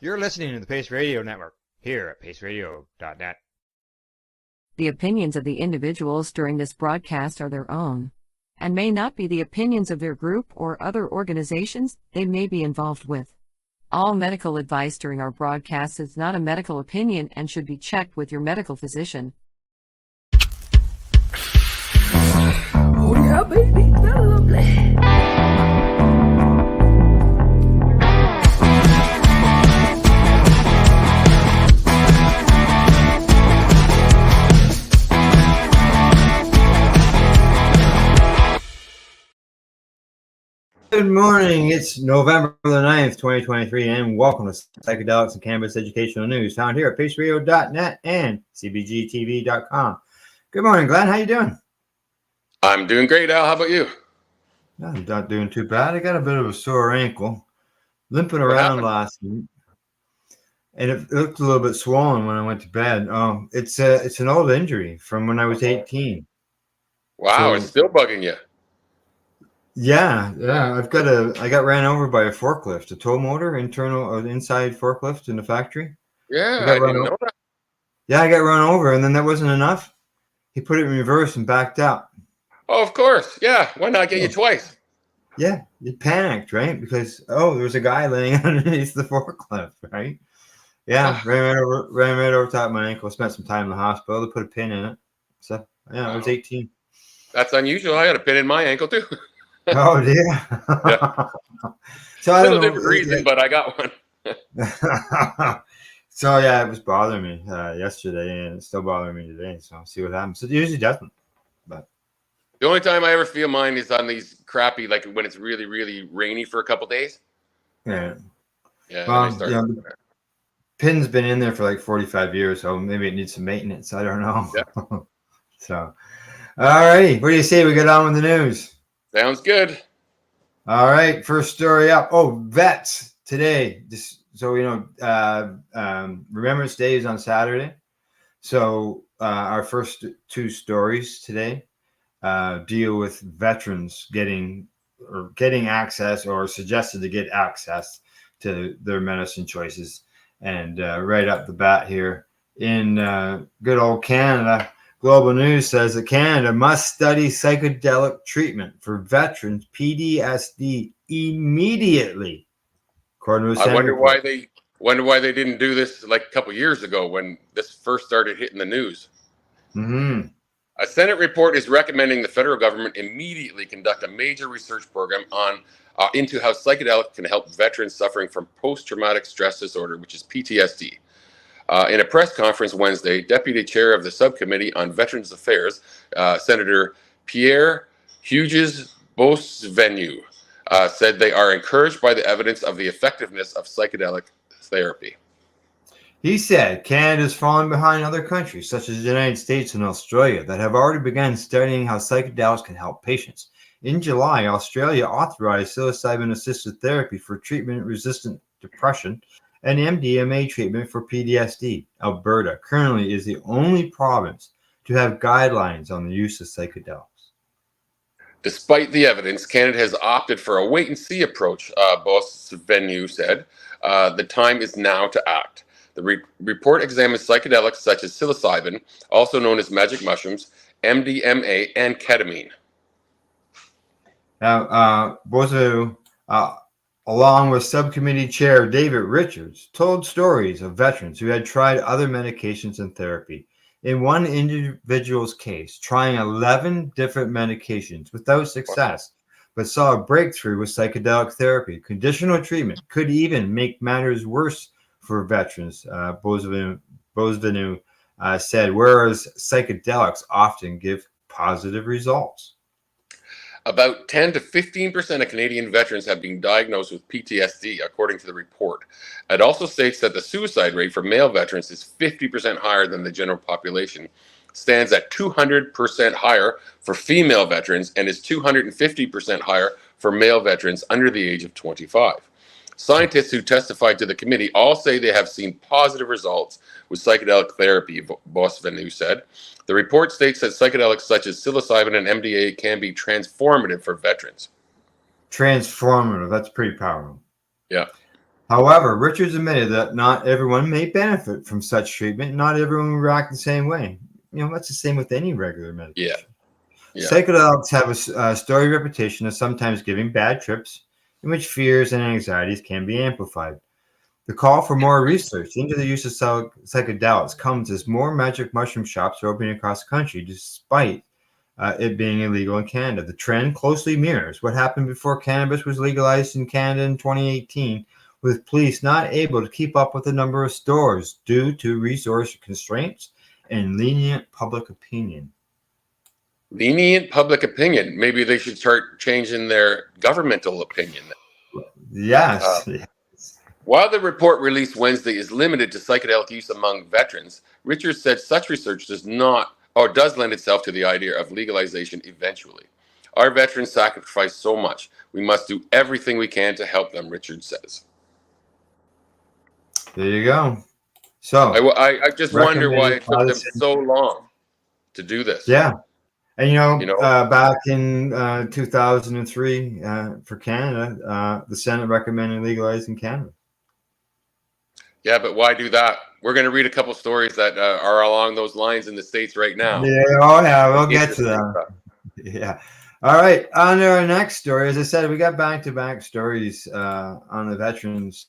You're listening to the Pace Radio Network here at paceradio.net. The opinions of the individuals during this broadcast are their own and may not be the opinions of their group or other organizations they may be involved with. All medical advice during our broadcast is not a medical opinion and should be checked with your medical physician. Oh yeah, baby, that's lovely. Good morning. It's November the 9th, 2023, and welcome to Psychedelics and Cannabis Educational News, found here at paceradio.net and cbgtv.com. Good morning, Glenn. How you doing? I'm doing great, Al. How about you? I'm not doing too bad. I got a bit of a sore ankle, limping around last night, and it looked a little bit swollen when I went to bed. It's an old injury from when I was 18. Wow, so, it's still bugging you. Yeah. I got ran over by a forklift, a tow motor, inside forklift in the factory. Yeah, I didn't know that. Yeah, I got run over, and then that wasn't enough. He put it in reverse and backed up. Oh, of course. Yeah. Why not get you twice? Yeah, you panicked, right? Because there was a guy laying underneath the forklift, right? Yeah, ran right over top of my ankle. Spent some time in the hospital. They put a pin in it. So yeah, I was 18. That's unusual. I got a pin in my ankle too. Oh dear. Yeah. So I don't know, different reason, but I got one. So yeah, it was bothering me yesterday, and it's still bothering me today. So I'll see what happens. It usually doesn't. But the only time I ever feel mine is on these crappy, like when it's really, really rainy for a couple days. Yeah. Yeah. Well, the pin's been in there for like 45 years, so maybe it needs some maintenance. I don't know. Yeah. So, all right. What do you say we get on with the news? Sounds good. All right. First story up. Vets today. So, Remembrance Day is on Saturday. So our first two stories today deal with veterans getting access or suggested to get access to their medicine choices. And right up the bat here in good old Canada, Global News says that Canada must study psychedelic treatment for veterans PTSD immediately. According to I wonder why they didn't do this like a couple years ago when this first started hitting the news. Mm-hmm. A Senate report is recommending the federal government immediately conduct a major research program into how psychedelics can help veterans suffering from post-traumatic stress disorder, which is PTSD. In a press conference Wednesday, Deputy Chair of the Subcommittee on Veterans Affairs, Senator Pierre Hugues-Boisvenu, said they are encouraged by the evidence of the effectiveness of psychedelic therapy. He said Canada is falling behind other countries such as the United States and Australia that have already begun studying how psychedelics can help patients. In July, Australia authorized psilocybin-assisted therapy for treatment-resistant depression and MDMA treatment for PTSD. Alberta currently is the only province to have guidelines on the use of psychedelics. Despite the evidence, Canada has opted for a wait-and-see approach, Boisvenu said. The time is now to act. The report examines psychedelics such as psilocybin, also known as magic mushrooms, MDMA, and ketamine. Now, Boisvenu, along with subcommittee chair David Richards, told stories of veterans who had tried other medications and therapy. In one individual's case, trying 11 different medications without success, but saw a breakthrough with psychedelic therapy. Conditional treatment could even make matters worse for veterans, Boisvenu said, whereas psychedelics often give positive results. About 10 to 15% of Canadian veterans have been diagnosed with PTSD, according to the report. It also states that the suicide rate for male veterans is 50% higher than the general population, stands at 200% higher for female veterans, and is 250% higher for male veterans under the age of 25. Scientists who testified to the committee all say they have seen positive results with psychedelic therapy, Boisvenu said. The report states that psychedelics such as psilocybin and MDMA can be transformative for veterans. Transformative, that's pretty powerful. Yeah. However, Richards admitted that not everyone may benefit from such treatment. Not everyone will react the same way. That's the same with any regular Yeah. medication. Yeah. Psychedelics have a storied reputation of sometimes giving bad trips in which fears and anxieties can be amplified. The call for more research into the use of psychedelics comes as more magic mushroom shops are opening across the country, despite it being illegal in Canada. The trend closely mirrors what happened before cannabis was legalized in Canada in 2018, with police not able to keep up with the number of stores due to resource constraints and lenient public opinion. Lenient public opinion. Maybe they should start changing their governmental opinion. Yes. While the report released Wednesday is limited to psychedelic use among veterans, Richards said such research does lend itself to the idea of legalization eventually. Our veterans sacrifice so much. We must do everything we can to help them, Richards says. There you go. So I just wonder why it took them so long to do this. Yeah. And, back in 2003 for Canada, the Senate recommended legalizing cannabis. Yeah, but why do that? We're going to read a couple stories that are along those lines in the States right now. Yeah, we'll get to that. Yeah. All right, on to our next story. As I said, we got back-to-back stories on the veterans.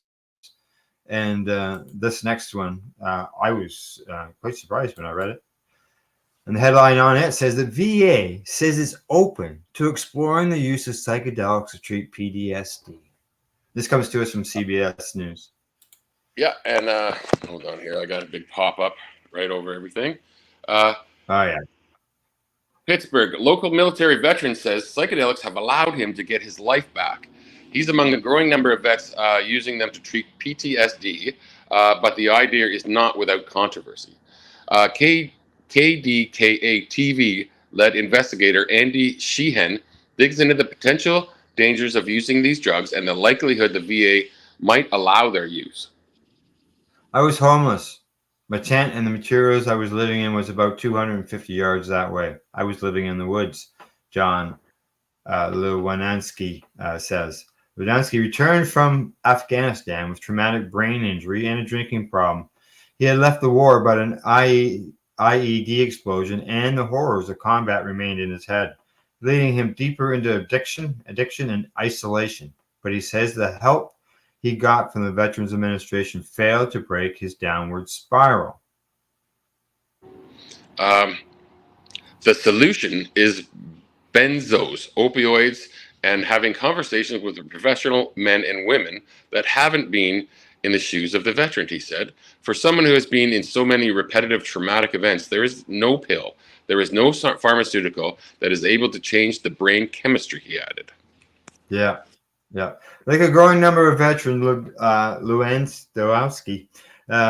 And this next one, I was quite surprised when I read it. And the headline on it says that VA says it's open to exploring the use of psychedelics to treat PTSD. This comes to us from CBS News. Yeah, and hold on here. I got a big pop-up right over everything. Oh, yeah. Pittsburgh, local military veteran says psychedelics have allowed him to get his life back. He's among a growing number of vets using them to treat PTSD, but the idea is not without controversy. KDKA TV-led investigator Andy Sheehan digs into the potential dangers of using these drugs and the likelihood the VA might allow their use. I was homeless. My tent and the materials I was living in was about 250 yards that way. I was living in the woods, John Lewanansky says. Lewanansky returned from Afghanistan with traumatic brain injury and a drinking problem. He had left the war, but an IED explosion and the horrors of combat remained in his head, leading him deeper into addiction and isolation. But he says the help he got from the Veterans Administration failed to break his downward spiral. The solution is benzos, opioids, and having conversations with professional men and women that haven't been in the shoes of the veteran, he said. For someone who has been in so many repetitive traumatic events, there is no pill, there is no pharmaceutical that is able to change the brain chemistry, he added. Yeah. Like a growing number of veterans, Lewandowski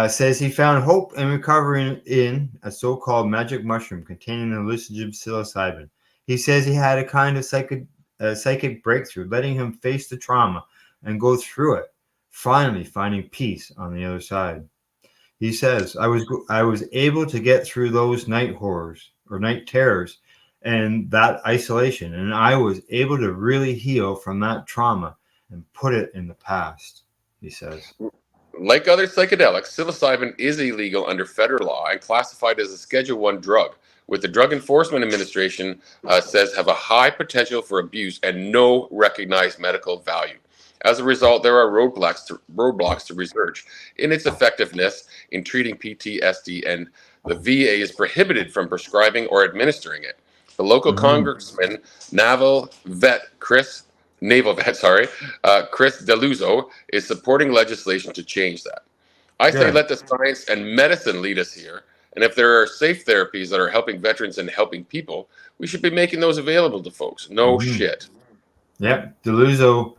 says he found hope and recovery in a so-called magic mushroom containing the hallucinogen psilocybin. He says he had a kind of psychic breakthrough, letting him face the trauma and go through it, finally finding peace on the other side. He says, I was able to get through those night horrors or night terrors and that isolation, and I was able to really heal from that trauma and put it in the past, he says. Like other psychedelics, psilocybin is illegal under federal law and classified as a Schedule I drug, with the Drug Enforcement Administration says have a high potential for abuse and no recognized medical value. As a result, there are roadblocks to research in its effectiveness in treating PTSD, and the VA is prohibited from prescribing or administering it. The local congressman, Naval vet Chris Deluzzo, is supporting legislation to change that. I say let the science and medicine lead us here, and if there are safe therapies that are helping veterans and helping people, we should be making those available to folks. No shit. Yep. Deluzzo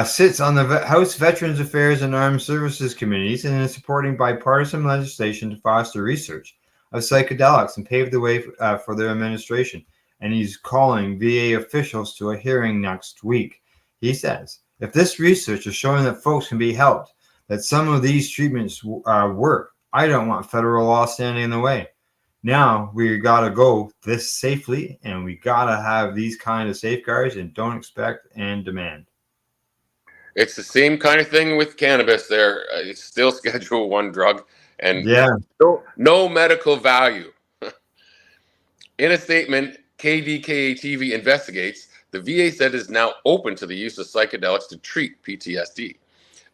sits on the House Veterans Affairs and Armed Services Committees and is supporting bipartisan legislation to foster research of psychedelics and pave the way for their administration. And he's calling VA officials to a hearing next week. He says, if this research is showing that folks can be helped, that some of these treatments work, I don't want federal law standing in the way. Now we got to go this safely, and we got to have these kind of safeguards and don't expect and demand. It's the same kind of thing with cannabis there. It's still Schedule 1 drug and Yeah. no medical value. In a statement, KDKA-TV investigates, the VA said it is now open to the use of psychedelics to treat PTSD.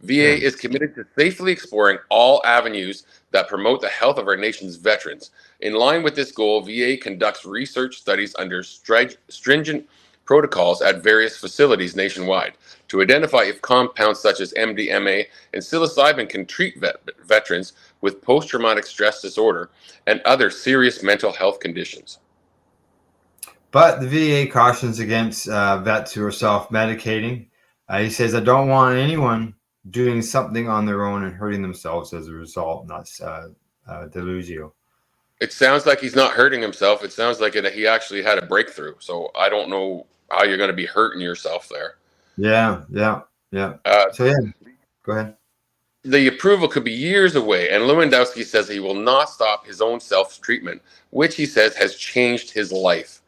VA is committed to safely exploring all avenues that promote the health of our nation's veterans. In line with this goal, VA conducts research studies under stringent protocols at various facilities nationwide to identify if compounds such as MDMA and psilocybin can treat veterans with post-traumatic stress disorder and other serious mental health conditions. But the VA cautions against vets who are self-medicating. He says, I don't want anyone doing something on their own and hurting themselves as a result, not delusio. It sounds like he's not hurting himself. It sounds like he actually had a breakthrough. So I don't know how you're going to be hurting yourself there. Yeah. So yeah, go ahead. The approval could be years away, and Lewandowski says he will not stop his own self-treatment, which he says has changed his life.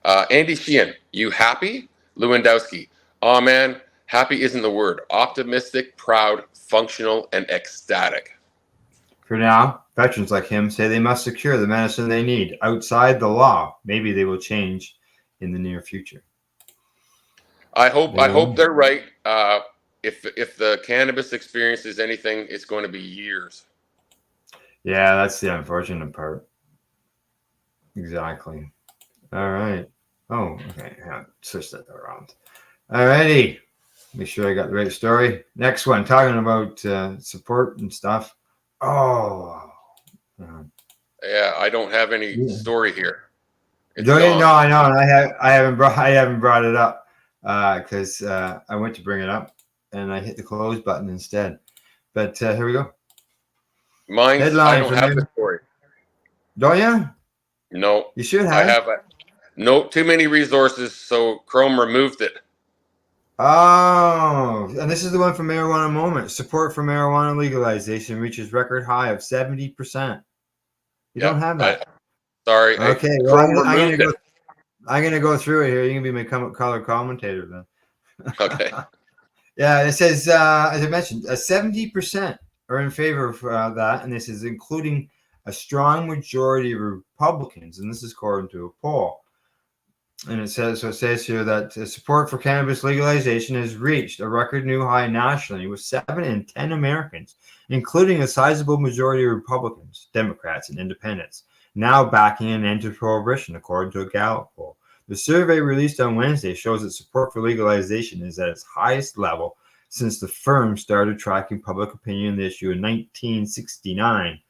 Andy Sheehan, you happy? Lewandowski, oh man, happy isn't the word. Optimistic, proud, functional, and ecstatic. For now, veterans like him say they must secure the medicine they need outside the law. Maybe they will change in the near future. I hope they're right. If the cannabis experience is anything, it's going to be years. Yeah, that's the unfortunate part. Exactly. All right. Oh, okay. Yeah, switch that around. All righty. Make sure I got the right story. Next one, talking about support and stuff. Oh. Yeah, I don't have any story here. No, I know. I haven't brought it up because I went to bring it up and I hit the close button instead. But here we go. Mine. Headline. I don't have the story. Don't you? No. You should have. I have no too many resources, so Chrome removed it. Oh, and this is the one for Marijuana Moment. Support for marijuana legalization reaches record high of 70%. You don't have that. Sorry. Okay, well, I'm going to go through it here. You can be my color commentator then. Okay. Yeah, it says, as I mentioned, 70% are in favor of that, and this is including a strong majority of Republicans, and this is according to a poll. And it says here that support for cannabis legalization has reached a record new high nationally, with 7 in 10 Americans, including a sizable majority of Republicans, Democrats, and Independents, now backing an end to prohibition, according to a Gallup poll. The survey released on Wednesday shows that support for legalization is at its highest level since the firm started tracking public opinion on the issue in 1969.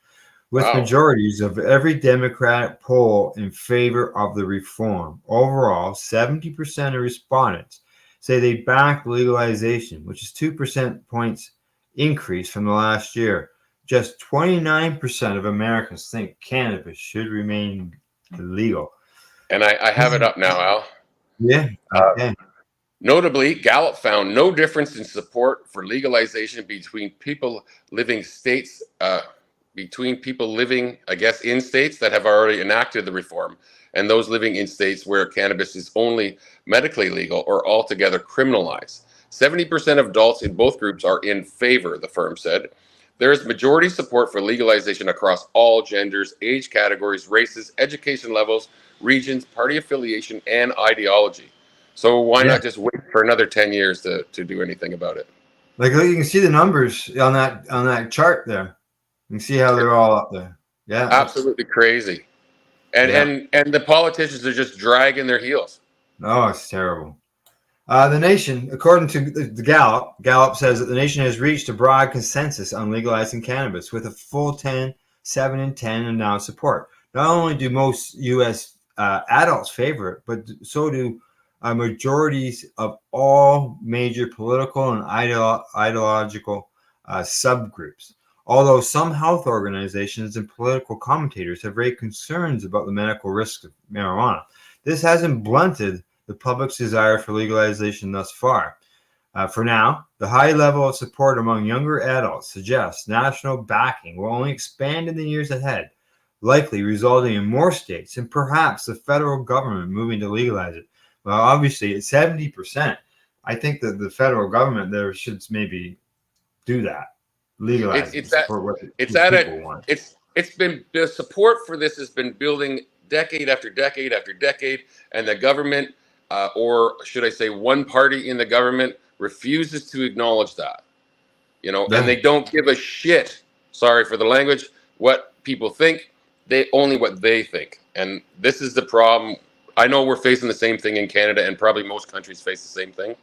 With majorities of every Democratic poll in favor of the reform. Overall, 70% of respondents say they back legalization, which is 2% points increase from the last year. Just 29% of Americans think cannabis should remain illegal. And I have it up now, Al. Yeah. Okay. Notably, Gallup found no difference in support for legalization between people living states. Between people living, I guess, in states that have already enacted the reform and those living in states where cannabis is only medically legal or altogether criminalized. 70% of adults in both groups are in favor, the firm said. There is majority support for legalization across all genders, age categories, races, education levels, regions, party affiliation, and ideology. So why not just wait for another 10 years to do anything about it? Like you can see the numbers on that chart there. You can see how they're all up there. Yeah, absolutely crazy. And the politicians are just dragging their heels. Oh, it's terrible. The nation, according to the Gallup says that the nation has reached a broad consensus on legalizing cannabis with a full 7 in 10 and now support. Not only do most U.S. Adults favor it, but so do majorities of all major political and ideological subgroups. Although some health organizations and political commentators have raised concerns about the medical risks of marijuana, this hasn't blunted the public's desire for legalization thus far. For now, the high level of support among younger adults suggests national backing will only expand in the years ahead, likely resulting in more states and perhaps the federal government moving to legalize it. Well, obviously, at 70%, I think that the federal government there should maybe do that, legalize it, support what people want. It's been, the support for this has been building decade after decade after decade, and the government, or should I say, one party in the government refuses to acknowledge that. You know, and they don't give a shit. Sorry for the language. What people think, only what they think, and this is the problem. I know we're facing the same thing in Canada, and probably most countries face the same thing.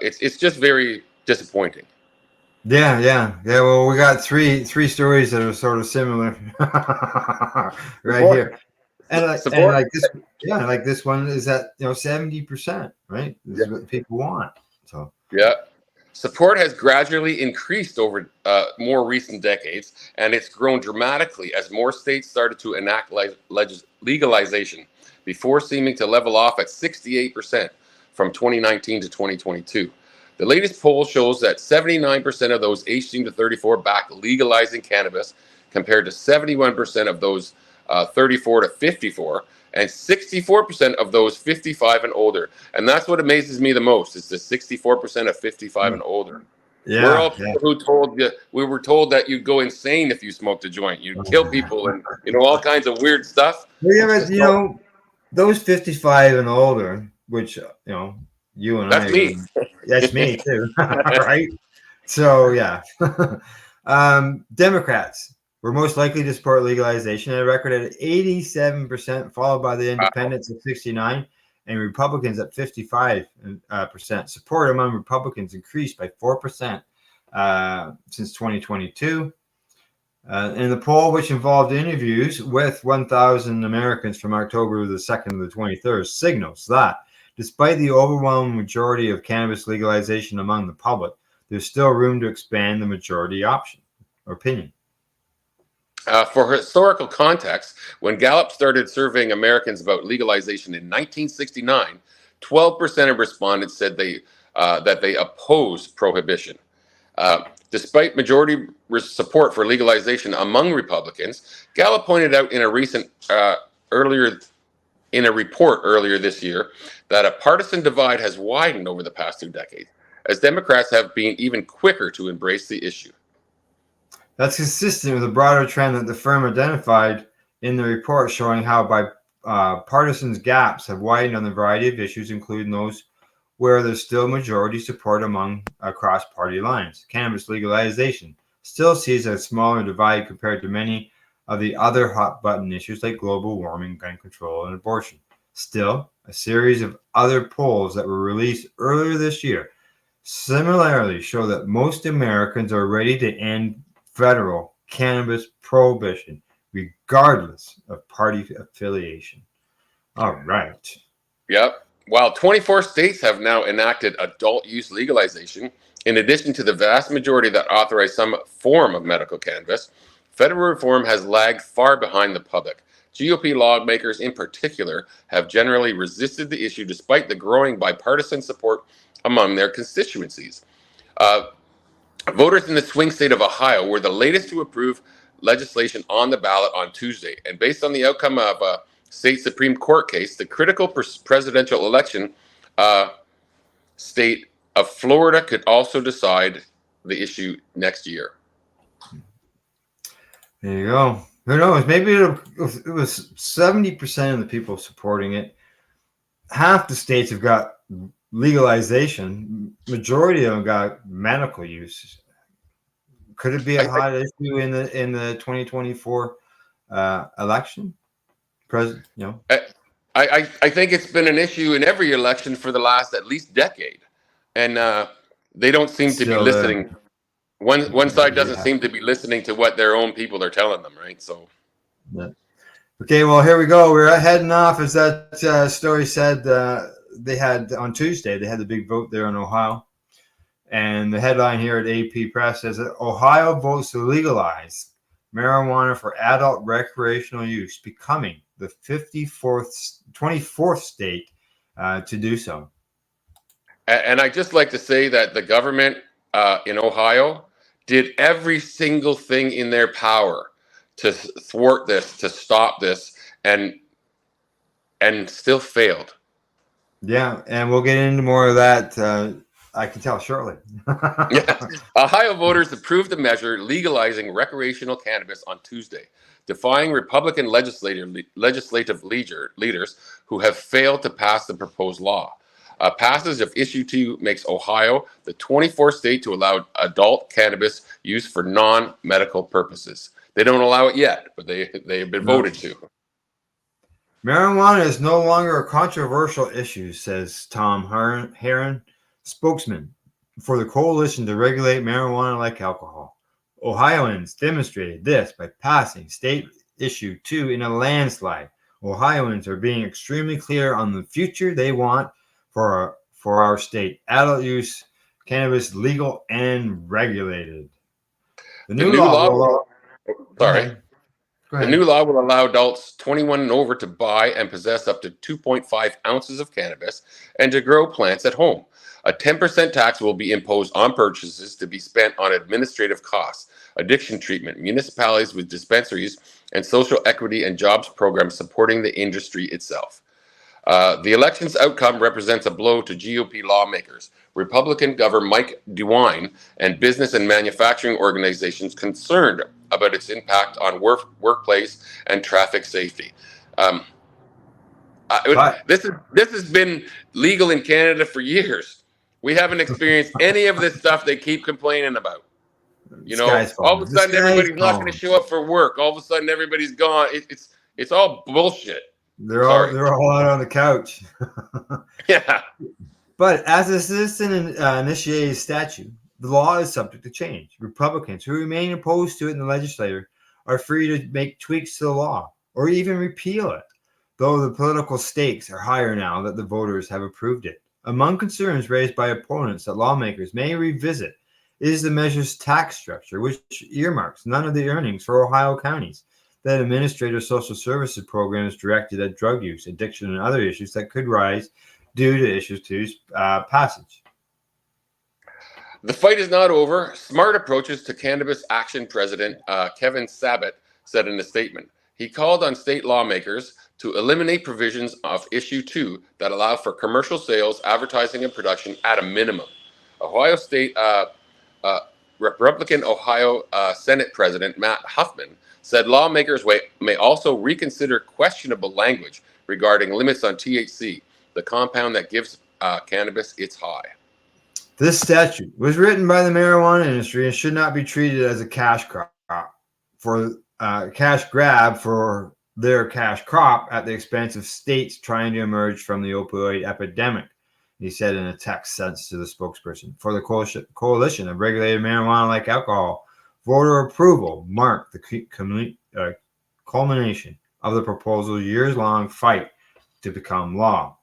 It's just very disappointing. Yeah. Well, we got three stories that are sort of similar right here, and like this, like this one is at 70%, right? This is what people want. So support has gradually increased over more recent decades, and it's grown dramatically as more states started to enact legalization, before seeming to level off at 68% from 2019 to 2022. The latest poll shows that 79% of those 18 to 34 back legalizing cannabis, compared to 71% of those 34 to 54, and 64% of those 55 and older. And that's what amazes me the most, is the 64% of 55 and older. We're all people who we were told that you'd go insane if you smoked a joint. You'd kill people and, all kinds of weird stuff. But, those 55 and older, which, you and that's me. That's me too, right? So Democrats were most likely to support legalization at a record at 87%, followed by the Independents at 69%, and Republicans at 55%. Support among Republicans increased by 4% since 2022. In the poll, which involved interviews with 1,000 Americans from October the 2nd to the 23rd, signals that despite the overwhelming majority of cannabis legalization among the public, there's still room to expand the majority option or opinion. For historical context, when Gallup started surveying Americans about legalization in 1969, 12% of respondents said that they oppose prohibition. Despite majority support for legalization among Republicans, Gallup pointed out in a recent report earlier this year that a partisan divide has widened over the past 2 decades, as Democrats have been even quicker to embrace the issue. That's consistent with a broader trend that the firm identified in the report, showing how partisan gaps have widened on a variety of issues, including those where there's still majority support across party lines. Cannabis legalization still sees a smaller divide compared to many of the other hot button issues like global warming, gun control, and abortion. Still, a series of other polls that were released earlier this year similarly show that most Americans are ready to end federal cannabis prohibition, regardless of party affiliation. All right. Yep. While 24 states have now enacted adult use legalization, in addition to the vast majority that authorize some form of medical cannabis, federal reform has lagged far behind the public. GOP lawmakers in particular have generally resisted the issue despite the growing bipartisan support among their constituencies. Voters in the swing state of Ohio were the latest to approve legislation on the ballot on Tuesday. And based on the outcome of a state Supreme Court case, the critical presidential election state of Florida could also decide the issue next year. There you go. Who knows? Maybe it was 70% of the people supporting it. Half the states have got legalization. Majority of them got medical use. Could it be a hot issue in the 2024 election? I think it's been an issue in every election for the last at least decade, and they don't seem to be listening. One side doesn't seem to be listening to what their own people are telling them, right? So, okay, well, here we go. We're heading off, as that story said. They had on Tuesday. They had the big vote there in Ohio, and the headline here at AP Press says that Ohio votes to legalize marijuana for adult recreational use, becoming the 24th state to do so. And I just like to say that the government in Ohio did every single thing in their power to thwart this, to stop this, and still failed. Yeah, and we'll get into more of that. I can tell shortly. Yeah. Ohio voters approved the measure legalizing recreational cannabis on Tuesday, defying Republican legislative leaders who have failed to pass the proposed law. Passage of Issue 2 makes Ohio the 24th state to allow adult cannabis use for non-medical purposes. They don't allow it yet, but they have been No. voted to. Marijuana is no longer a controversial issue, says Tom Herron, spokesman for the Coalition to Regulate Marijuana Like Alcohol. Ohioans demonstrated this by passing State Issue 2 in a landslide. Ohioans are being extremely clear on the future they want for our state. Adult use cannabis legal and regulated. The new law will Go ahead. The new law will allow adults 21 and over to buy and possess up to 2.5 ounces of cannabis and to grow plants at home. A 10% tax will be imposed on purchases to be spent on administrative costs, addiction treatment, municipalities with dispensaries, and social equity and jobs programs supporting the industry itself. The election's outcome represents a blow to GOP lawmakers, Republican Governor Mike DeWine, and business and manufacturing organizations concerned about its impact on workplace and traffic safety. This has been legal in Canada for years. We haven't experienced any of this stuff they keep complaining about. You know, all of a sudden everybody's not going to show up for work. All of a sudden everybody's gone. It's all bullshit. They're all out on the couch. Yeah. But as a citizen initiated statute, the law is subject to change. Republicans who remain opposed to it in the legislature are free to make tweaks to the law or even repeal it, though the political stakes are higher now that the voters have approved it. Among concerns raised by opponents that lawmakers may revisit is the measure's tax structure, which earmarks none of the earnings for Ohio counties that administrative social services programs directed at drug use, addiction, and other issues that could rise due to Issue 2's passage. The fight is not over. Smart Approaches to Cannabis Action President Kevin Sabet said in a statement. He called on state lawmakers to eliminate provisions of Issue 2 that allow for commercial sales, advertising, and production at a minimum. Ohio State Republican Ohio Senate President Matt Huffman said lawmakers may also reconsider questionable language regarding limits on THC, the compound that gives cannabis its high. This statute was written by the marijuana industry and should not be treated as a cash grab for their cash crop at the expense of states trying to emerge from the opioid epidemic, he said in a text sent to the spokesperson for the Coalition of Regulated Marijuana Like Alcohol. Voter approval marked the culmination of the proposal's years-long fight to become law.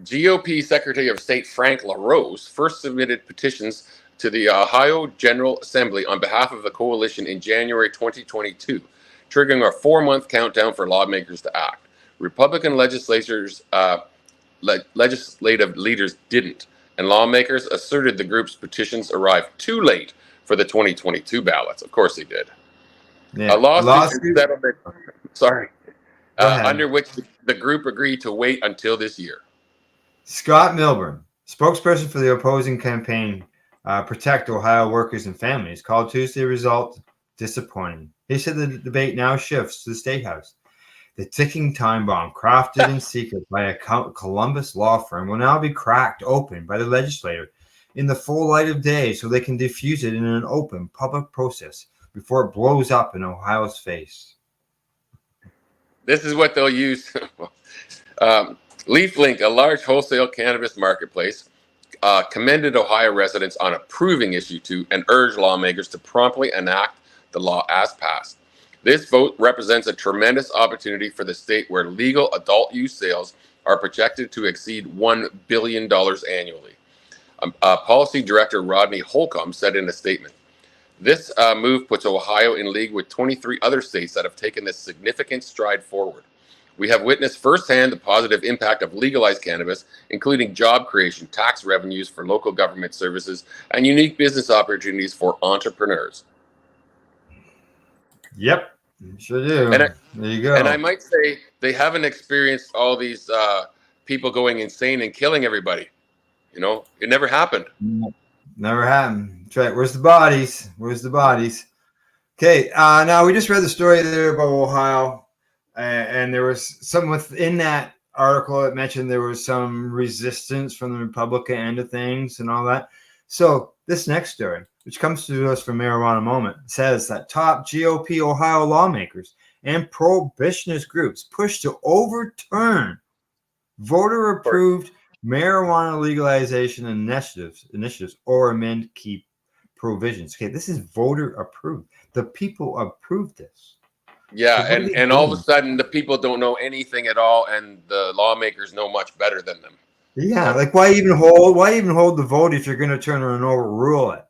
GOP Secretary of State Frank LaRose first submitted petitions to the Ohio General Assembly on behalf of the coalition in January 2022, triggering a 4-month countdown for lawmakers to act. Republican legislative leaders didn't, and lawmakers asserted the group's petitions arrived too late for the 2022 ballots. Of course they did. Yeah. A lawsuit settlement, under which the group agreed to wait until this year. Scott Milburn, spokesperson for the opposing campaign Protect Ohio Workers and Families, called Tuesday result disappointing. He said the debate now shifts to the State House. The ticking time bomb, crafted in secret by a Columbus law firm, will now be cracked open by the legislature in the full light of day so they can defuse it in an open public process before it blows up in Ohio's face. This is what they'll use. LeafLink, a large wholesale cannabis marketplace, commended Ohio residents on approving Issue 2 and urged lawmakers to promptly enact the law as passed. This vote represents a tremendous opportunity for the state where legal adult use sales are projected to exceed $1 billion annually. Policy Director Rodney Holcomb said in a statement, this move puts Ohio in league with 23 other states that have taken this significant stride forward. We have witnessed firsthand the positive impact of legalized cannabis, including job creation, tax revenues for local government services, and unique business opportunities for entrepreneurs. Yep, sure do. There you go. And I might say they haven't experienced all these people going insane and killing everybody. You know, it never happened. Never happened. That's right. Where's the bodies? Where's the bodies? Okay. Now we just read the story there about Ohio, and there was some within that article that mentioned there was some resistance from the Republican end of things and all that. So this next story, which comes to us from Marijuana Moment, says that top GOP Ohio lawmakers and prohibitionist groups push to overturn voter-approved marijuana legalization initiatives or amend key provisions. Okay, this is voter-approved. The people approved this. Yeah, So and all of a sudden the people don't know anything at all, and the lawmakers know much better than them. Yeah, like why even hold the vote if you're going to turn and overrule it?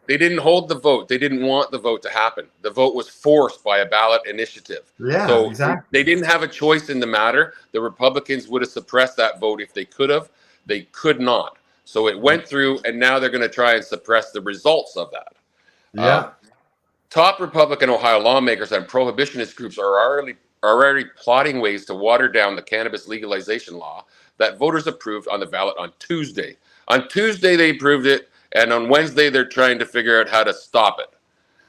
They didn't hold the vote. They didn't want the vote to happen. The vote was forced by a ballot initiative. Yeah, so exactly. They didn't have a choice in the matter. The Republicans would have suppressed that vote if they could have. They could not. So it went through, and now they're going to try and suppress the results of that. Yeah. Top Republican Ohio lawmakers and prohibitionist groups are already plotting ways to water down the cannabis legalization law that voters approved on the ballot on Tuesday. On Tuesday, they approved it, and on Wednesday, they're trying to figure out how to stop it.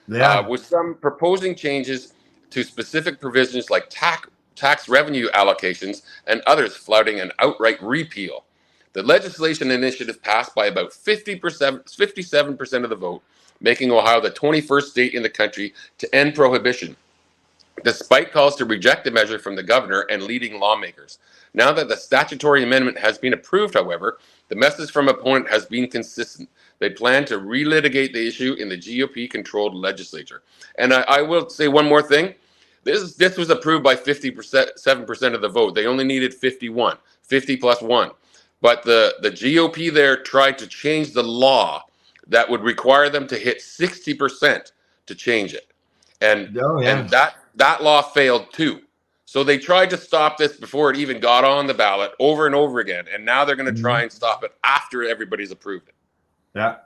Yeah. With some proposing changes to specific provisions like tax revenue allocations and others flouting an outright repeal. The legislation initiative passed by about 57% of the vote, making Ohio the 21st state in the country to end prohibition, despite calls to reject the measure from the governor and leading lawmakers. Now that the statutory amendment has been approved, however, the message from opponent has been consistent. They plan to relitigate the issue in the GOP-controlled legislature. And I will say one more thing. This was approved by 7% of the vote. They only needed 50 plus 1. But the GOP there tried to change the law that would require them to hit 60% to change it. And that law failed too. So they tried to stop this before it even got on the ballot over and over again. And now they're going to try and stop it after everybody's approved it. Yeah.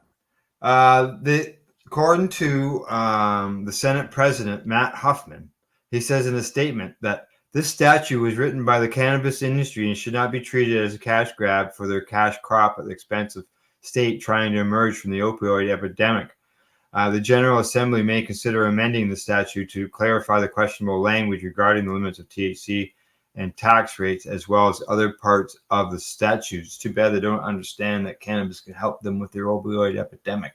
According to the Senate President, Matt Huffman, he says in a statement that this statute was written by the cannabis industry and should not be treated as a cash grab for their cash crop at the expense of state trying to emerge from the opioid epidemic. The General Assembly may consider amending the statute to clarify the questionable language regarding the limits of THC and tax rates, as well as other parts of the statute. It's too bad they don't understand that cannabis can help them with their opioid epidemic.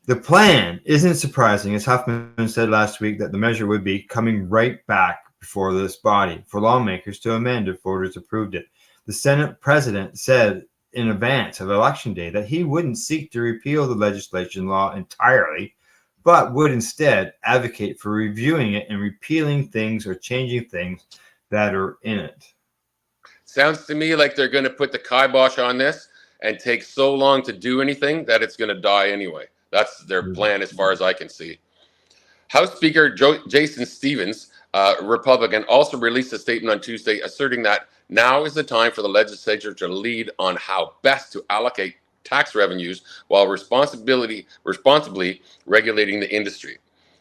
The plan isn't surprising, as Huffman said last week, that the measure would be coming right back before this body for lawmakers to amend if voters approved it. The Senate President said in advance of Election Day that he wouldn't seek to repeal the legislation law entirely, but would instead advocate for reviewing it and repealing things or changing things that are in it. Sounds to me like they're going to put the kibosh on this and take so long to do anything that it's going to die anyway. That's their plan as far as I can see. House Speaker Jason Stevens, Republican, also released a statement on Tuesday asserting that now is the time for the legislature to lead on how best to allocate tax revenues while responsibly regulating the industry.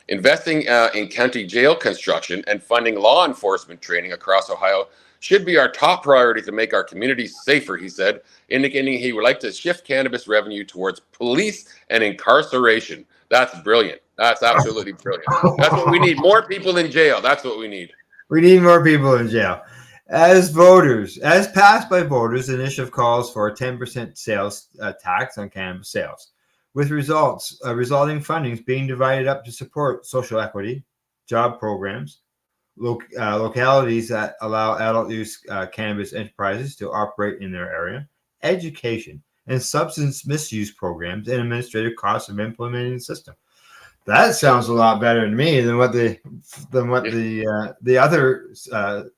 Investing in county jail construction and funding law enforcement training across Ohio should be our top priority to make our communities safer, he said, indicating he would like to shift cannabis revenue towards police and incarceration. That's brilliant. That's absolutely brilliant. That's what we need. More people in jail. That's what we need. We need more people in jail. As passed by voters, the initiative calls for a 10% sales tax on cannabis sales, with resulting fundings being divided up to support social equity, job programs, localities that allow adult use cannabis enterprises to operate in their area, education, and substance misuse programs, and administrative costs of implementing the system. That sounds a lot better to me than what the other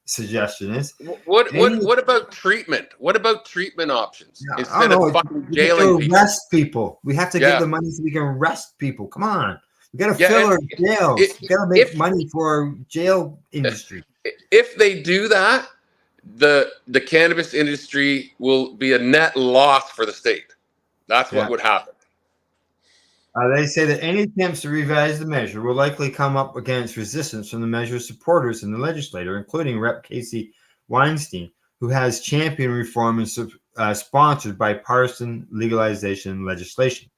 suggestion is. What about treatment? What about treatment options instead of fucking jailing people? Arrest people. We have to give them money so we can arrest people. Come on, we got to fill our jails. We got to make money for our jail industry. If they do that, the cannabis industry will be a net loss for the state. That's what would happen. They say that any attempts to revise the measure will likely come up against resistance from the measure's supporters in the legislature, including Rep. Casey Weinstein, who has championed reform and sponsored bipartisan legalization legislation.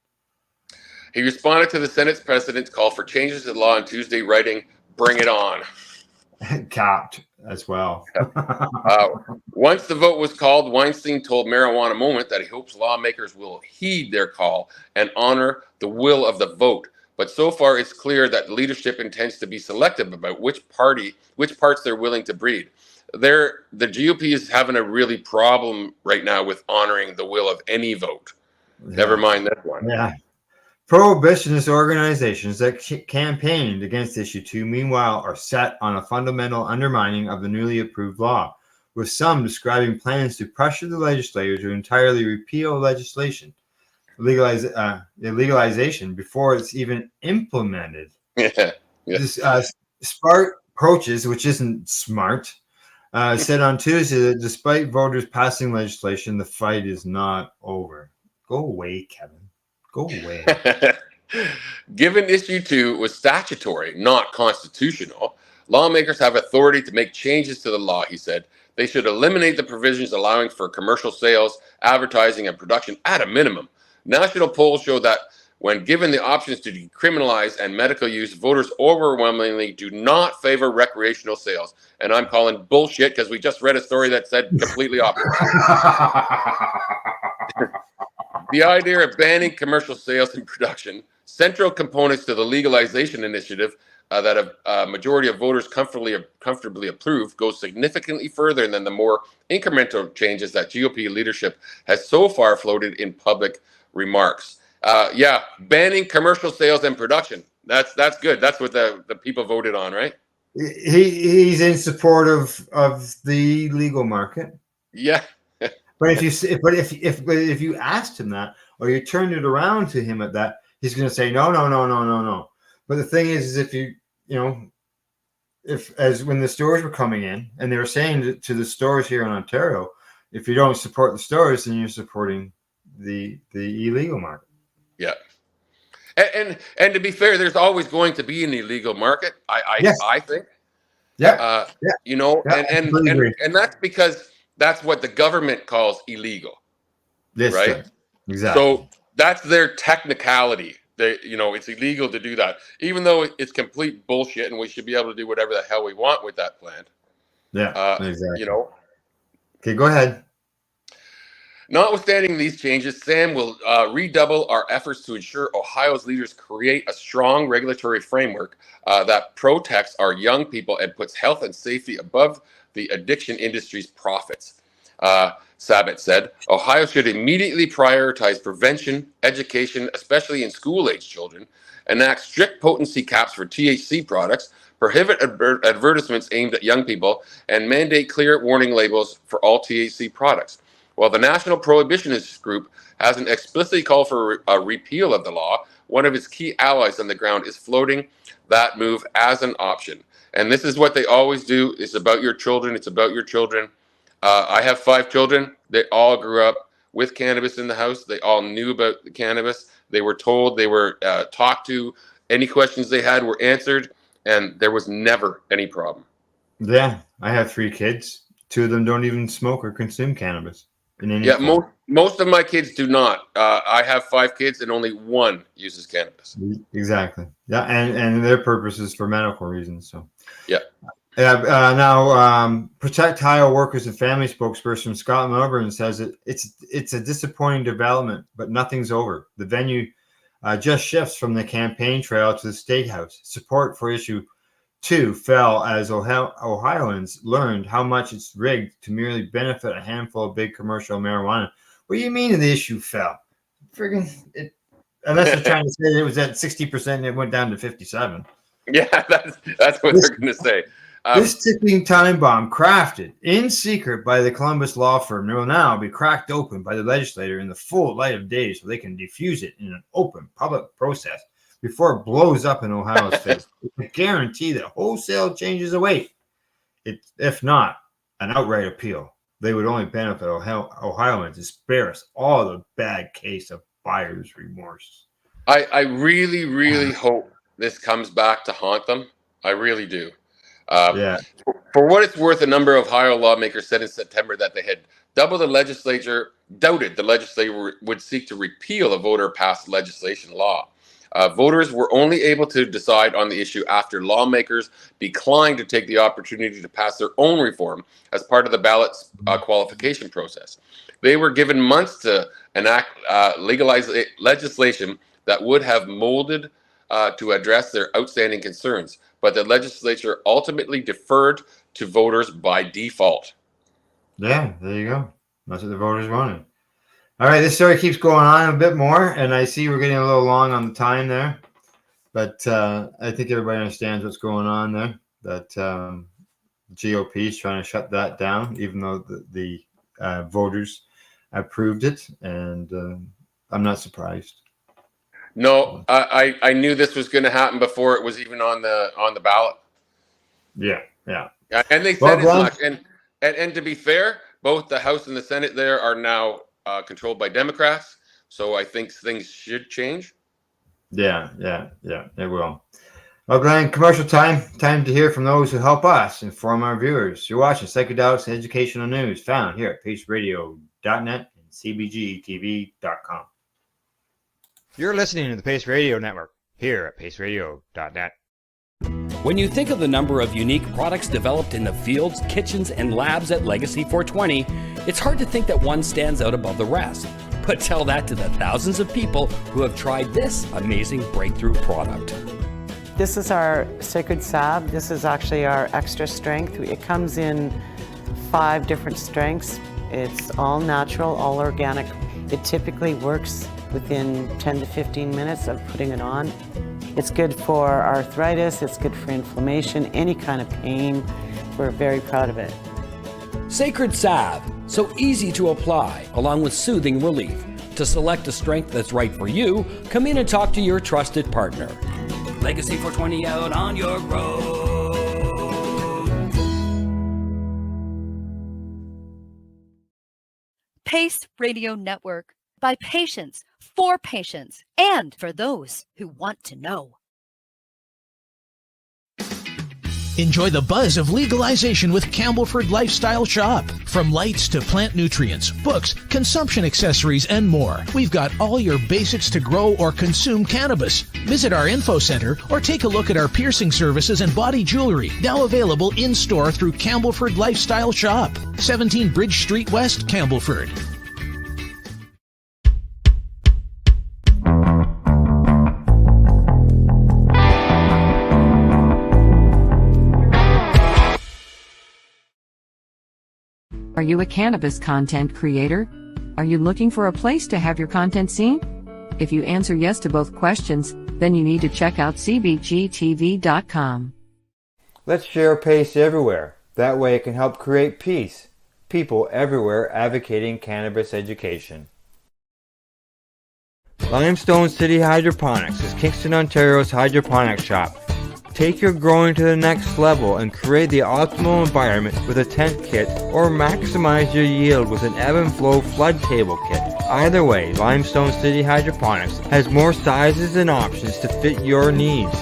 He responded to the Senate's president's call for changes to the law on Tuesday, writing, "Bring it on." Capped as well. Once the vote was called, Weinstein told Marijuana Moment that he hopes lawmakers will heed their call and honor the will of the vote. But so far, it's clear that leadership intends to be selective about which parts they're willing to breed. The GOP is having a really problem right now with honoring the will of any vote. Yeah. Never mind this one. Yeah. Prohibitionist organizations that campaigned against issue 2, meanwhile, are set on a fundamental undermining of the newly approved law, with some describing plans to pressure the legislature to entirely repeal legislation, legalization, before it's even implemented. Yeah. This smart approaches, which isn't smart, said on Tuesday that despite voters passing legislation, the fight is not over. Go away, Kevin. Go away. Given issue 2 was statutory, not constitutional, lawmakers have authority to make changes to the law, he said. They should eliminate the provisions allowing for commercial sales, advertising, and production at a minimum. National polls show that when given the options to decriminalize and medical use, voters overwhelmingly do not favor recreational sales. And I'm calling bullshit because we just read a story that said completely opposite. The idea of banning commercial sales and production, central components to the legalization initiative that a majority of voters comfortably approve, goes significantly further than the more incremental changes that GOP leadership has so far floated in public remarks. Banning commercial sales and production. That's good. That's what the people voted on, right? He's in support of the legal market. Yeah. But if you asked him that, or you turned it around to him at that, he's going to say no. But the thing is if when the stores were coming in and they were saying to the stores here in Ontario, if you don't support the stores, then you're supporting the illegal market. Yeah. And to be fair, there's always going to be an illegal market. I think. Yeah. And that's because that's what the government calls illegal. That's right? Exactly. So that's their technicality. It's illegal to do that, even though it's complete bullshit, and we should be able to do whatever the hell we want with that plant. Yeah, exactly. Okay, go ahead. Notwithstanding these changes, Sam will redouble our efforts to ensure Ohio's leaders create a strong regulatory framework that protects our young people and puts health and safety above the addiction industry's profits. Sabat said, Ohio should immediately prioritize prevention, education, especially in school-age children, enact strict potency caps for THC products, prohibit advertisements aimed at young people, and mandate clear warning labels for all THC products. While the National Prohibitionist group hasn't explicitly called for a repeal of the law, one of its key allies on the ground is floating that move as an option. And this is what they always do. It's about your children. It's about your children. I have 5 children. They all grew up with cannabis in the house. They all knew about the cannabis. They were told, they were talked to. Any questions they had were answered, and there was never any problem. Yeah, I have 3 kids. 2 of them don't even smoke or consume cannabis. Most of my kids do not. I have 5 kids, and only 1 uses cannabis. Exactly. Yeah, and their purpose is for medical reasons. So yeah. Now, Protect Ohio Workers and Family spokesperson Scott Melbourne says it's a disappointing development, but nothing's over. The venue just shifts from the campaign trail to the State House. Support for issue 2 fell as Ohioans learned how much it's rigged to merely benefit a handful of big commercial marijuana. What do you mean the issue fell? Unless they're trying to say it was at 60% and it went down to 57%. Yeah, that's what they're going to say. This ticking time bomb, crafted in secret by the Columbus law firm, will now be cracked open by the legislator in the full light of day so they can defuse it in an open public process before it blows up in Ohio's face. It's a guarantee that wholesale changes await. If not, an outright appeal. They would only benefit Ohioans to spare us all the bad case of buyer's remorse. I really, really hope this comes back to haunt them. I really do. For what it's worth, a number of Ohio lawmakers said in September that they had doubted the legislature would seek to repeal a voter-passed legislation law. Voters were only able to decide on the issue after lawmakers declined to take the opportunity to pass their own reform as part of the ballot's qualification process. They were given months to enact legalized legislation that would have molded to address their outstanding concerns, but the legislature ultimately deferred to voters by default. Yeah, there you go. That's what the voters wanted. All right, this story keeps going on a bit more, and I see we're getting a little long on the time there, but I think everybody understands what's going on there, that GOP is trying to shut that down, even though the voters approved it, and I'm not surprised. No, I knew this was going to happen before it was even on the ballot. Yeah. And they said as much. And to be fair, both the House and the Senate there are now controlled by Democrats, so I think things should change. Yeah, it will. Well, Glenn, commercial time to hear from those who help us inform our viewers. You're watching Psychedelics and Educational News, found here at paceradio.net and cbgtv.com. You're listening to the Pace Radio Network here at paceradio.net. When you think of the number of unique products developed in the fields, kitchens, and labs at Legacy 420, it's hard to think that one stands out above the rest. But tell that to the thousands of people who have tried this amazing breakthrough product. This is our Sacred Salve. This is actually our extra strength. It comes in 5 different strengths. It's all natural, all organic. It typically works within 10 to 15 minutes of putting it on. It's good for arthritis, it's good for inflammation, any kind of pain. We're very proud of it. Sacred Salve, so easy to apply, along with soothing relief. To select a strength that's right for you, come in and talk to your trusted partner. Legacy 420 out on your road. Pace Radio Network. By patients, for patients, and for those who want to know. Enjoy the buzz of legalization with Campbellford Lifestyle Shop. From lights to plant nutrients, books, consumption accessories, and more, we've got all your basics to grow or consume cannabis. Visit our info center or take a look at our piercing services and body jewelry, now available in-store through Campbellford Lifestyle Shop, 17 Bridge Street West, Campbellford. Are you a cannabis content creator? Are you looking for a place to have your content seen? If you answer yes to both questions, then you need to check out cbgtv.com. Let's share Pace everywhere. That way it can help create peace. People everywhere advocating cannabis education. Limestone City Hydroponics is Kingston, Ontario's hydroponics shop. Take your growing to the next level and create the optimal environment with a tent kit, or maximize your yield with an ebb and flow flood table kit. Either way, Limestone City Hydroponics has more sizes and options to fit your needs.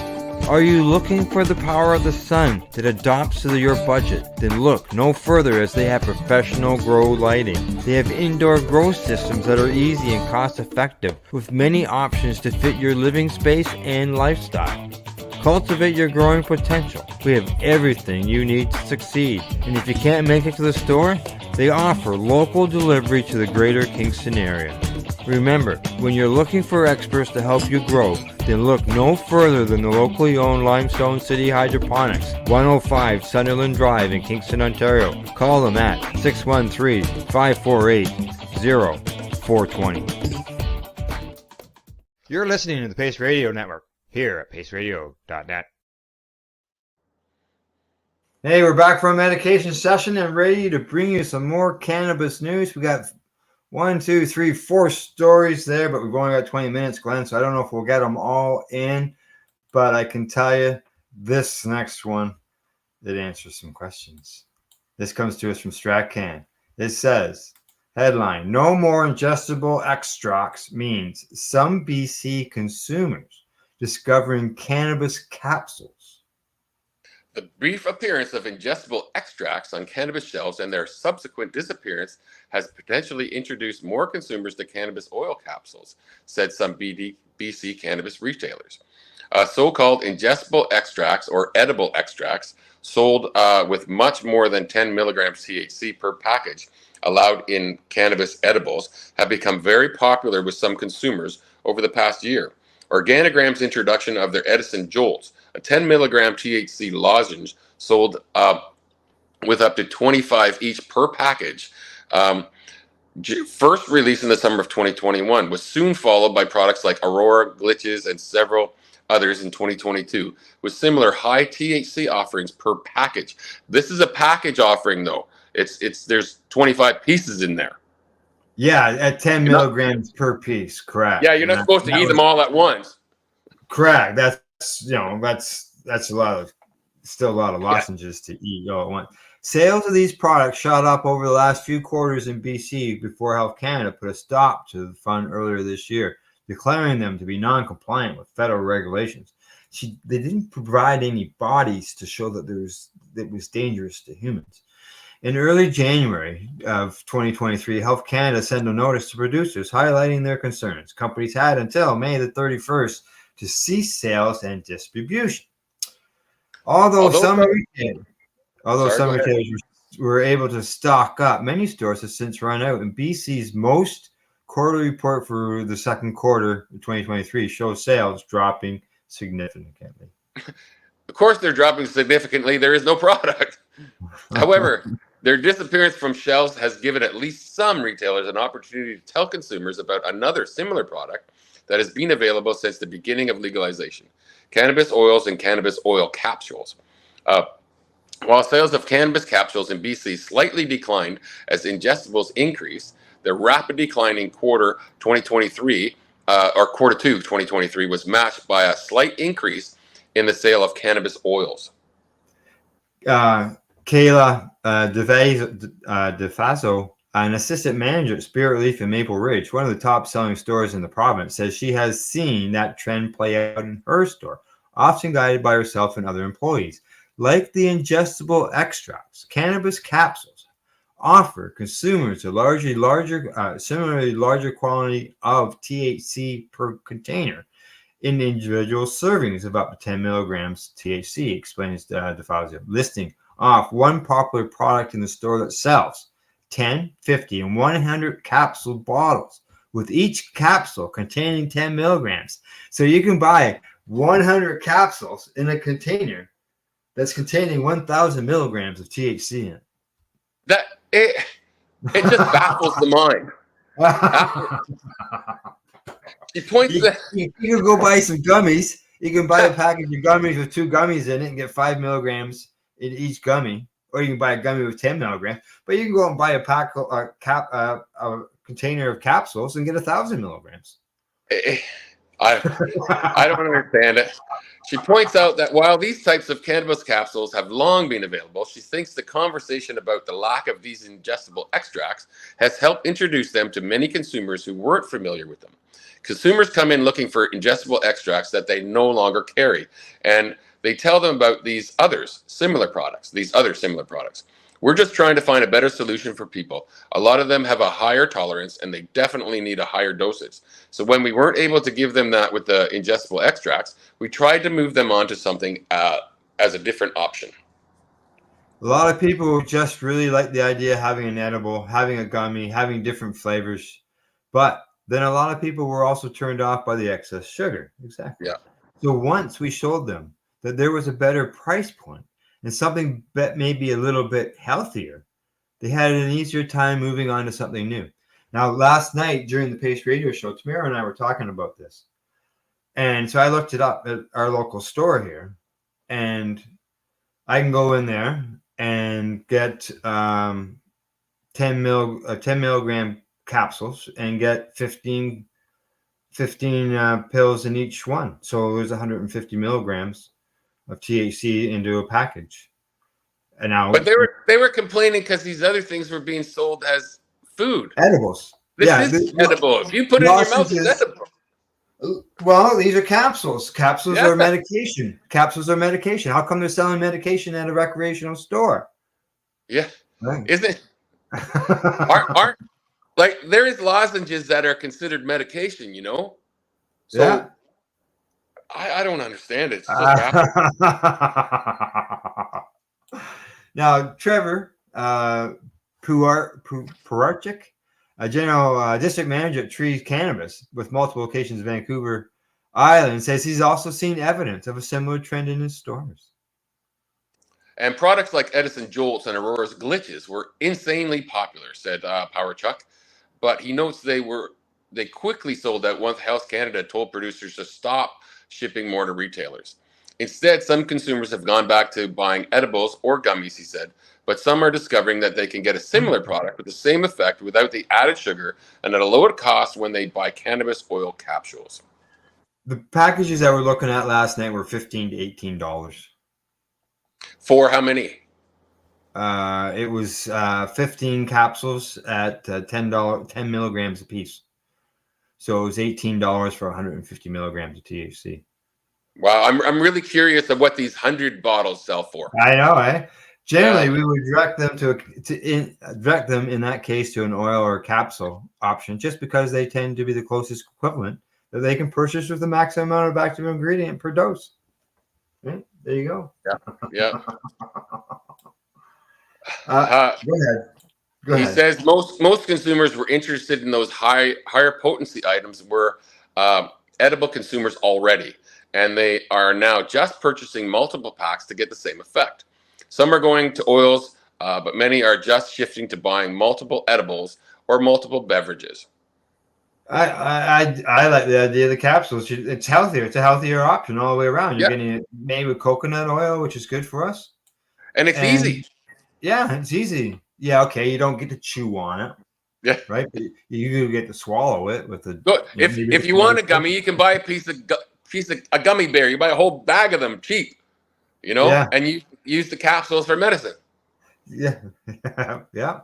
Are you looking for the power of the sun that adapts to your budget? Then look no further, as they have professional grow lighting. They have indoor grow systems that are easy and cost effective, with many options to fit your living space and lifestyle. Cultivate your growing potential. We have everything you need to succeed. And if you can't make it to the store, they offer local delivery to the greater Kingston area. Remember, when you're looking for experts to help you grow, then look no further than the locally owned Limestone City Hydroponics, 105 Sunderland Drive in Kingston, Ontario. Call them at 613-548-0420. You're listening to the Pace Radio Network here at paceradio.net. Hey, we're back from a medication session and ready to bring you some more cannabis news. We got 4 stories there, but we've only got 20 minutes, Glenn, so I don't know if we'll get them all in, but I can tell you this next one, it answers some questions. This comes to us from StratCan. It says, headline, no more ingestible extracts means some BC consumers discovering cannabis capsules. The brief appearance of ingestible extracts on cannabis shelves and their subsequent disappearance has potentially introduced more consumers to cannabis oil capsules, said some BC cannabis retailers. So-called ingestible extracts or edible extracts sold with much more than 10 milligrams THC per package allowed in cannabis edibles have become very popular with some consumers over the past year. Organigram's introduction of their Edison Jolts, a 10 milligram THC lozenge sold with up to 25 each per package, first released in the summer of 2021, was soon followed by products like Aurora, Glitches, and several others in 2022, with similar high THC offerings per package. This is a package offering, though. There's 25 pieces in there. Yeah, at 10 milligrams per piece, correct. Yeah, you're not supposed to eat them all at once. Correct. That's still a lot of lozenges to eat all at once. Sales of these products shot up over the last few quarters in BC before Health Canada put a stop to the fund earlier this year, declaring them to be non-compliant with federal regulations. They didn't provide any bodies to show that it was dangerous to humans. In early January of 2023, Health Canada sent a notice to producers highlighting their concerns. Companies had until May the 31st to cease sales and distribution. Although some retailers were able to stock up, many stores have since run out. And BC's most quarterly report for the second quarter of 2023 shows sales dropping significantly. Of course, they're dropping significantly. There is no product. However, their disappearance from shelves has given at least some retailers an opportunity to tell consumers about another similar product that has been available since the beginning of legalization: cannabis oils and cannabis oil capsules. While sales of cannabis capsules in BC slightly declined as ingestibles increased, the rapid decline in quarter 2023 or quarter 2 2023 was matched by a slight increase in the sale of cannabis oils. Kayla DeFaso, an assistant manager at Spirit Leaf in Maple Ridge, one of the top selling stores in the province, says she has seen that trend play out in her store, often guided by herself and other employees. Like the ingestible extracts, cannabis capsules offer consumers a similarly larger quantity of THC per container in individual servings of up to 10 milligrams THC, explains DeFazio, listing off one popular product in the store that sells 10, 50, and 100 capsule bottles, with each capsule containing 10 milligrams. So you can buy 100 capsules in a container that's containing 1,000 milligrams of THC in it. It just baffles the mind. He points you can go buy some gummies. You can buy a package of gummies with 2 gummies in it and get 5 milligrams in each gummy, or you can buy a gummy with 10 milligrams. But you can go and buy a container of capsules and get 1,000 milligrams. I don't understand it. She points out that while these types of cannabis capsules have long been available, she thinks the conversation about the lack of these ingestible extracts has helped introduce them to many consumers who weren't familiar with them. Consumers come in looking for ingestible extracts that they no longer carry, and they tell them about these other similar products. We're just trying to find a better solution for people. A lot of them have a higher tolerance, and they definitely need a higher dosage. So when we weren't able to give them that with the ingestible extracts, we tried to move them on to something as a different option. A lot of people just really like the idea of having an edible, having a gummy, having different flavors. But then a lot of people were also turned off by the excess sugar. Exactly. Yeah. So once we showed them that there was a better price point and something that may be a little bit healthier, they had an easier time moving on to something new. Now, last night during the Pace Radio Show, Tamara and I were talking about this. And so I looked it up at our local store here, and I can go in there and get 10 milligram capsules and get 15 pills in each one. So there's 150 milligrams of THC into a package. And now, but they were complaining because these other things were being sold as food. Edibles. This is edible. If you put it in your mouth, it's edible. Well, these are capsules. Capsules Yeah. are medication. Capsules are medication. How come they're selling medication at a recreational store? Yeah. Right. Isn't it? Aren't like there is lozenges that are considered medication, you know? So Yeah. I don't understand it. It's so baffling. Now, Trevor Puarchik, a general district manager at Trees Cannabis with multiple locations in Vancouver Island, says he's also seen evidence of a similar trend in his stores. And products like Edison Jolts and Aurora's Glitches were insanely popular, said Powerchuck. But he notes they quickly sold out once Health Canada told producers to stop shipping more to retailers. Instead, some consumers have gone back to buying edibles or gummies, he said, but some are discovering that they can get a similar product with the same effect without the added sugar and at a lower cost when they buy cannabis oil capsules. The packages that we're looking at last night were $15 to $18. For how many? It was 15 capsules at $10, 10 milligrams a piece. So it was $18 for 150 milligrams of THC. Wow, I'm really curious of what these 100 bottles sell for. I know, eh? Generally, we would direct them direct them in that case to an oil or capsule option, just because they tend to be the closest equivalent that they can purchase with the maximum amount of active ingredient per dose. Yeah, there you go. Yeah. Go ahead. He says most consumers were interested in those higher potency items were edible consumers already, and they are now just purchasing multiple packs to get the same effect. Some are going to oils, but many are just shifting to buying multiple edibles or multiple beverages. I like the idea of the capsules. It's healthier. It's a healthier option all the way around. You're getting it made with coconut oil, which is good for us. And it's easy. Yeah, it's easy. Yeah, okay. You don't get to chew on it. Yeah. Right? But you get to swallow it with the. Look, if you want a gummy, you can buy a piece of a gummy bear. You buy a whole bag of them cheap, and you use the capsules for medicine. Yeah. Yeah.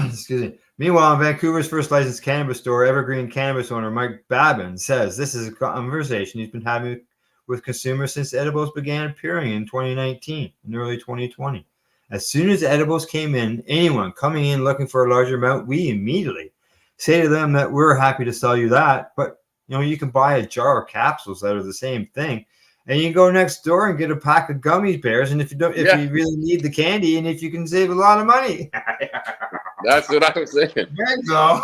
Excuse me. Meanwhile, in Vancouver's first licensed cannabis store, Evergreen Cannabis owner Mike Babin says this is a conversation he's been having with consumers since edibles began appearing in 2019 and early 2020. As soon as edibles came in, anyone coming in looking for a larger amount, we immediately say to them that we're happy to sell you that, but you can buy a jar of capsules that are the same thing, and you can go next door and get a pack of gummy bears. And if you really need the candy, and if you can save a lot of money. That's what I was saying. There you go.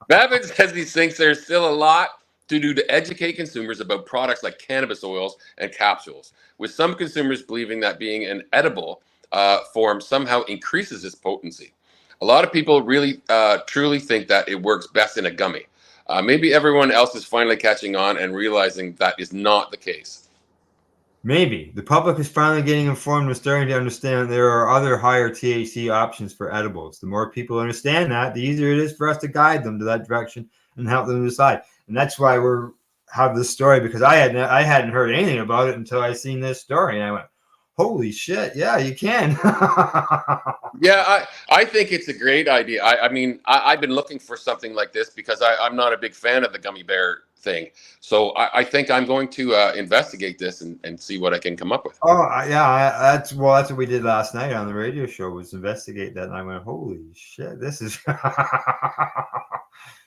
Babbitt says he thinks there's still a lot to do to educate consumers about products like cannabis oils and capsules, with some consumers believing that being an edible form somehow increases its potency. A lot of people really truly think that it works best in a gummy. Maybe everyone else is finally catching on and realizing that is not the case. Maybe. The public is finally getting informed and starting to understand there are other higher THC options for edibles. The more people understand that, the easier it is for us to guide them to that direction and help them decide. And that's why we have this story, because I hadn't heard anything about it until I seen this story. And I went, holy shit, yeah, you can. Yeah, I think it's a great idea. I've been looking for something like this because I'm not a big fan of the gummy bear thing. So I think I'm going to investigate this and see what I can come up with. Oh, yeah, that's what we did last night on the radio show, was investigate that. And I went, holy shit, this is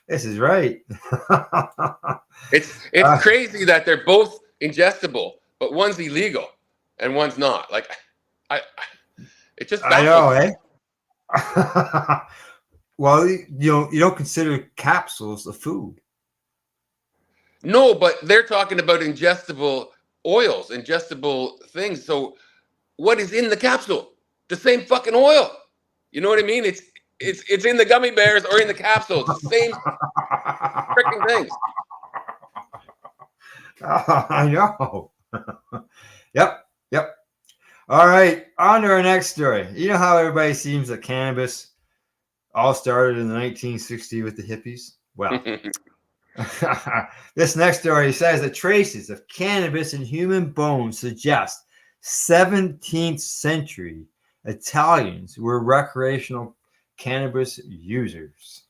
this is right. It's crazy that they're both ingestible, but one's illegal and one's not. Like, it just I know, eh? Well, you don't consider capsules a food. No, but they're talking about ingestible oils, ingestible things. So what is in the capsule? The same fucking oil. You know what I mean? It's in the gummy bears or in the capsules. The same freaking things. I know. Yep. All right, on to our next story. You know how everybody seems that cannabis all started in the 1960s with the hippies? Well, this next story says that traces of cannabis in human bones suggest 17th century Italians were recreational cannabis users.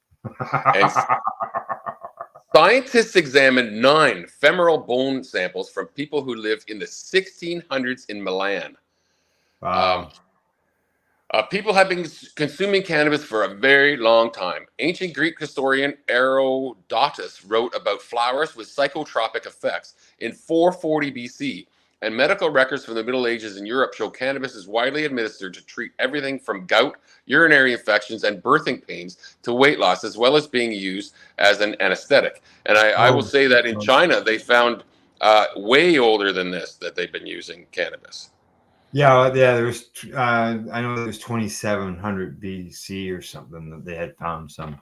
Scientists examined 9 femoral bone samples from people who lived in the 1600s in Milan. Wow. People have been consuming cannabis for a very long time. Ancient Greek historian Herodotus wrote about flowers with psychotropic effects in 440 BC, and medical records from the Middle Ages in Europe show cannabis is widely administered to treat everything from gout, urinary infections, and birthing pains to weight loss, as well as being used as an anesthetic. And I will say that in China, they found way older than this that they've been using cannabis. Yeah. There was. I know there was 2700 BC or something that they had found some.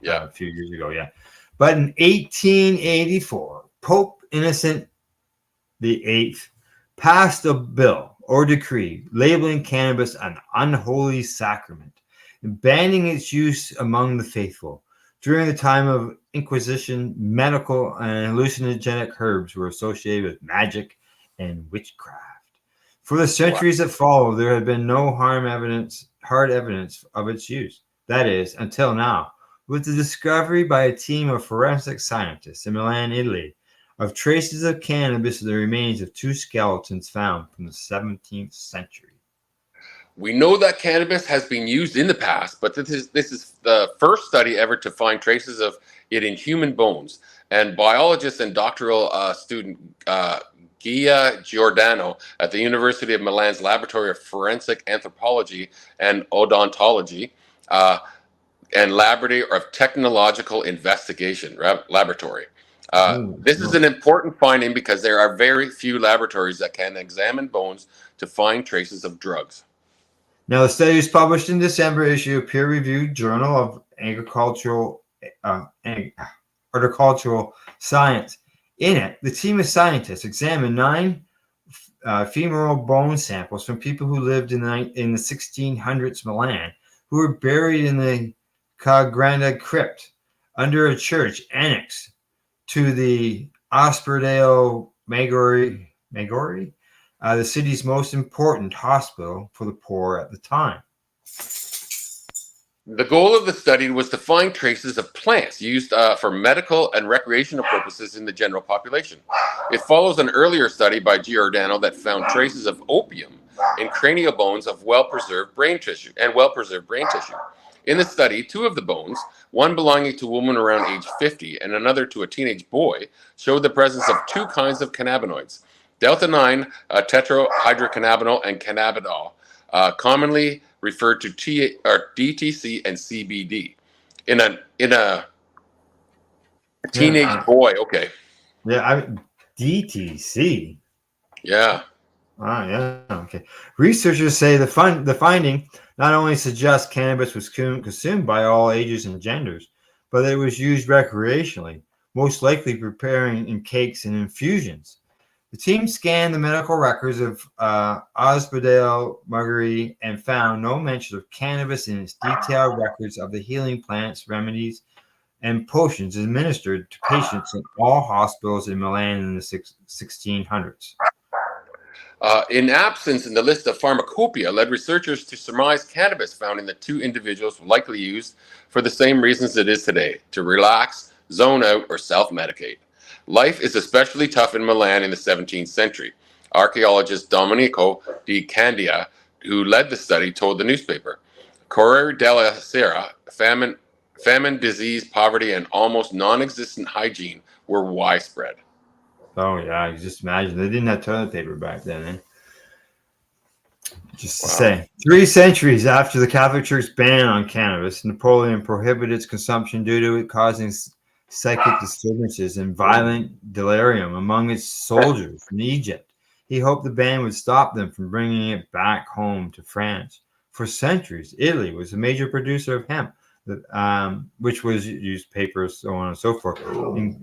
A few years ago. Yeah, but in 1884, Pope Innocent VIII passed a bill or decree labeling cannabis an unholy sacrament and banning its use among the faithful. During the time of Inquisition, medical and hallucinogenic herbs were associated with magic and witchcraft. For the centuries that followed, there had been no hard evidence of its use. That is, until now, with the discovery by a team of forensic scientists in Milan, Italy, of traces of cannabis in the remains of 2 skeletons found from the 17th century. We know that cannabis has been used in the past, but this is the first study ever to find traces of it in human bones. And biologist and doctoral student Gia Giordano at the University of Milan's Laboratory of Forensic Anthropology and Odontology and Laboratory of Technological Investigation Laboratory. This is an important finding because there are very few laboratories that can examine bones to find traces of drugs. Now, the study was published in December issue of peer-reviewed Journal of Horticultural Science. In it, the team of scientists examined 9 femoral bone samples from people who lived in the 1600s Milan, who were buried in the Cagranda crypt under a church annexed to the Ospedale Maggiore, the city's most important hospital for the poor at the time. The goal of the study was to find traces of plants used for medical and recreational purposes in the general population. It follows an earlier study by Giordano that found traces of opium in cranial bones of well-preserved brain tissue. In the study, 2 of the bones, one belonging to a woman around age 50 and another to a teenage boy, showed the presence of 2 kinds of cannabinoids, delta-9 tetrahydrocannabinol and cannabidiol, commonly referred to DTC and CBD. In a teenage boy, okay. Yeah, DTC. Yeah. Yeah, okay. Researchers say the finding not only suggests cannabis was consumed by all ages and genders, but that it was used recreationally, most likely preparing in cakes and infusions. The team scanned the medical records of Ospedale Maggiore and found no mention of cannabis in its detailed records of the healing plants, remedies, and potions administered to patients in all hospitals in Milan in the 1600s. In absence in the list of pharmacopoeia led researchers to surmise cannabis found in the 2 individuals likely used for the same reasons it is today, to relax, zone out, or self-medicate. Life is especially tough in Milan in the 17th century. Archaeologist Domenico di Candia, who led the study, told the newspaper, Corriere della Sera, famine, disease, poverty, and almost non-existent hygiene were widespread. Oh, yeah, you just imagine. They didn't have toilet paper back then, eh? Just to say, 3 centuries after the Catholic Church ban on cannabis, Napoleon prohibited its consumption due to it causing psychic disturbances and violent delirium among its soldiers in Egypt. He hoped the ban would stop them from bringing it back home to France. For centuries, Italy was a major producer of hemp, which was used papers, so on and so forth,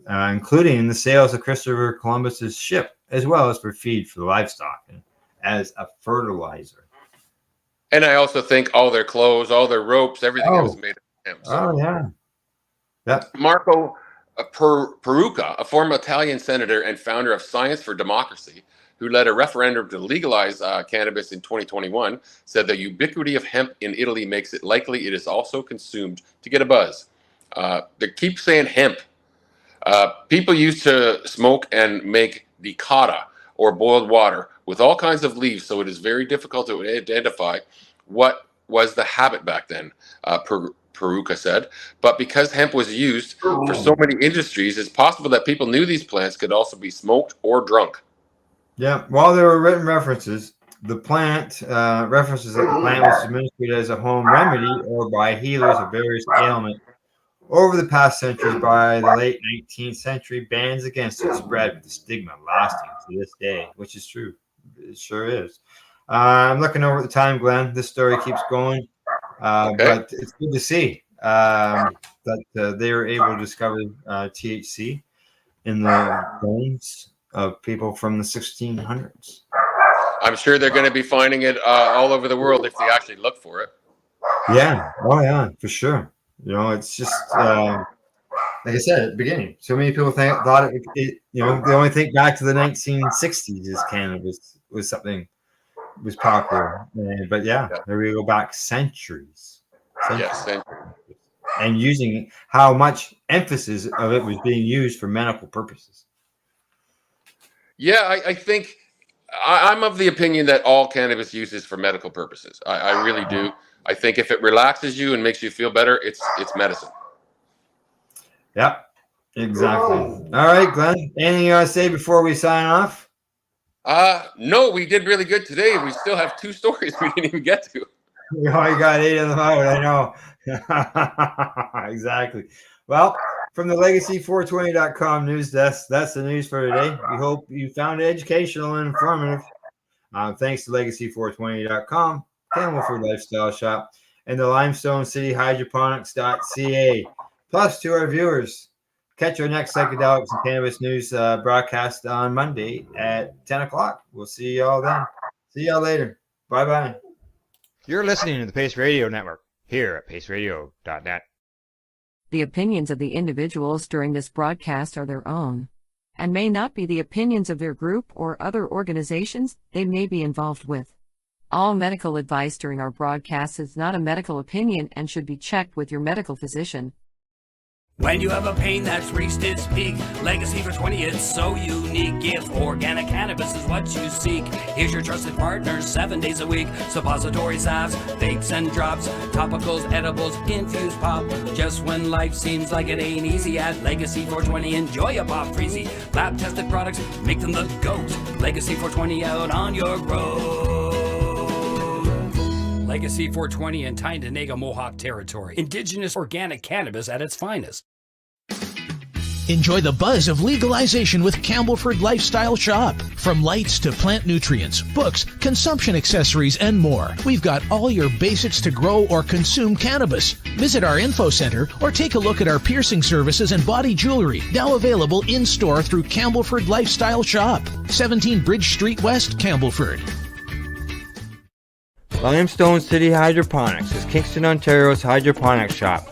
including in the sales of Christopher Columbus's ship, as well as for feed for the livestock and as a fertilizer. And I also think all their clothes, all their ropes, everything was made of hemp. So. Oh, yeah. Yep. Marco Perucca, a former Italian senator and founder of Science for Democracy, who led a referendum to legalize cannabis in 2021, said the ubiquity of hemp in Italy makes it likely it is also consumed to get a buzz. They keep saying hemp. People used to smoke and make decada, or boiled water, with all kinds of leaves, so it is very difficult to identify what was the habit back then, Peruka said. But because hemp was used for so many industries, it's possible that people knew these plants could also be smoked or drunk. Yeah, while there were written references, the plant references that the plant was administered as a home remedy or by healers of various ailments. Over the past centuries, by the late 19th century, bans against it spread, with the stigma lasting to this day, which is true. It sure is. I'm looking over at the time, Glenn. This story keeps going, but it's good to see that they were able to discover THC in the bones of people from the 1600s. I'm sure they're going to be finding it all over the world if they actually look for it. Yeah. Oh, yeah, for sure. You know, it's just like I said at the beginning. So many people thought it. You know, they only think back to the 1960s as cannabis was something was popular. But yeah, there we go back centuries. Yes, and using how much emphasis of it was being used for medical purposes. Yeah, I think I'm of the opinion that all cannabis use is for medical purposes. I really do. I think if it relaxes you and makes you feel better, it's medicine. Yep, exactly. All right, Glenn, anything you want to say before we sign off? No, we did really good today. We still have 2 stories we didn't even get to. We only got 8 of them out, I know. Exactly. Well, from the Legacy420.com news desk, that's the news for today. We hope you found it educational and informative. Thanks to Legacy420.com, Campbellford Lifestyle Shop, and the Limestone City Hydroponics.ca. Plus, to our viewers, catch our next Psychedelics and Cannabis News broadcast on Monday at 10 o'clock. We'll see y'all then. See y'all later. Bye-bye. You're listening to the Pace Radio Network here at paceradio.net. The opinions of the individuals during this broadcast are their own, and may not be the opinions of their group or other organizations they may be involved with. All medical advice during our broadcast is not a medical opinion and should be checked with your medical physician. When you have a pain that's reached its peak, Legacy for 20, it's so unique. If organic cannabis is what you seek, here's your trusted partners 7 days a week. Suppository salves, vapes and drops, topicals, edibles, infused pop. Just when life seems like it ain't easy, at Legacy 420, enjoy a pop freezy. Lab tested products, make them the GOAT. Legacy 420 out on your road. Legacy 420 in Tyndonega Mohawk territory. Indigenous organic cannabis at its finest. Enjoy the buzz of legalization with Campbellford Lifestyle Shop. From lights to plant nutrients, books, consumption accessories, and more, we've got all your basics to grow or consume cannabis. Visit our info center or take a look at our piercing services and body jewelry, now available in-store through Campbellford Lifestyle Shop, 17 Bridge Street West, Campbellford. Limestone City Hydroponics is Kingston, Ontario's hydroponics shop.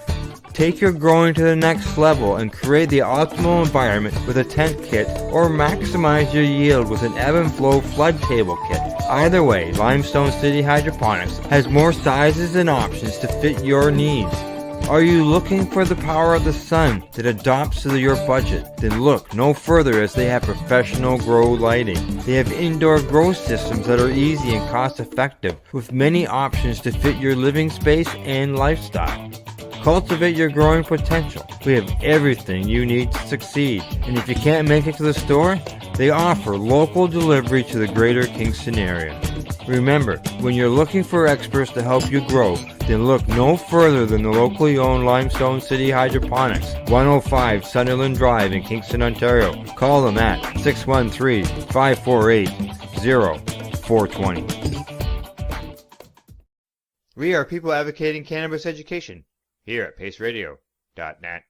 Take your growing to the next level and create the optimal environment with a tent kit, or maximize your yield with an ebb and flow flood table kit. Either way, Limestone City Hydroponics has more sizes and options to fit your needs. Are you looking for the power of the sun that adapts to your budget? Then look no further, as they have professional grow lighting. They have indoor grow systems that are easy and cost effective, with many options to fit your living space and lifestyle. Cultivate your growing potential. We have everything you need to succeed. And if you can't make it to the store, they offer local delivery to the greater Kingston area. Remember, when you're looking for experts to help you grow, then look no further than the locally owned Limestone City Hydroponics, 105 Sunderland Drive in Kingston, Ontario. Call them at 613-548-0420. We are people advocating cannabis education here at paceradio.net.